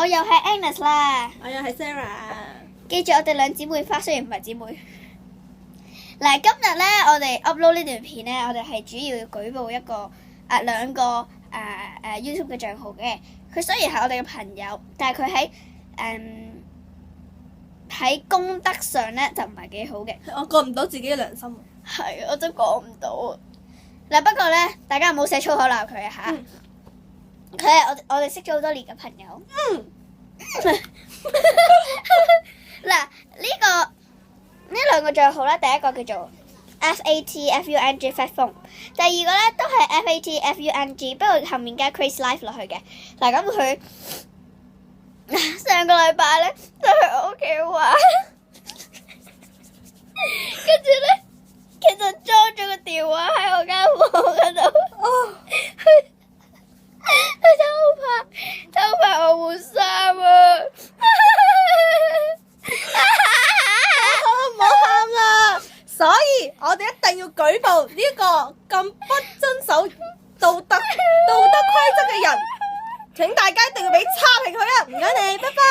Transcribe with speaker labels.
Speaker 1: 我又係 Agnes 啦。
Speaker 2: 我又係 Sarah。
Speaker 1: 記住我哋兩姊妹花，雖然唔係姊妹。嗱，今日咧我哋 upload 呢段片咧，我哋係主要舉報一個兩個YouTube 嘅帳號嘅。佢雖然係我哋嘅朋友，但係佢喺公德上咧就唔係幾好嘅。
Speaker 2: 我過唔到自己嘅良心。
Speaker 1: 係，我都講唔到。嗱，不過咧，大家唔好寫粗口鬧佢啊嚇。佢係我哋識咗好多年嘅朋友。嗱，呢兩個帳號咧，第一個叫做 FATFUNG FatPhone， 第二個咧都係 FATFUNG， 不過後面加 Crazy Life 落去嘅。嗱，咁佢上個禮拜咧就去我屋企玩，跟住咧其實裝咗個電話喺我間房嗰度。佢偷拍我換衫啊！
Speaker 2: 唔好喊啦！所以我哋一定要舉報呢個咁不遵守道德規則嘅人，請大家一定要俾差評佢啊！唔該你，拜拜。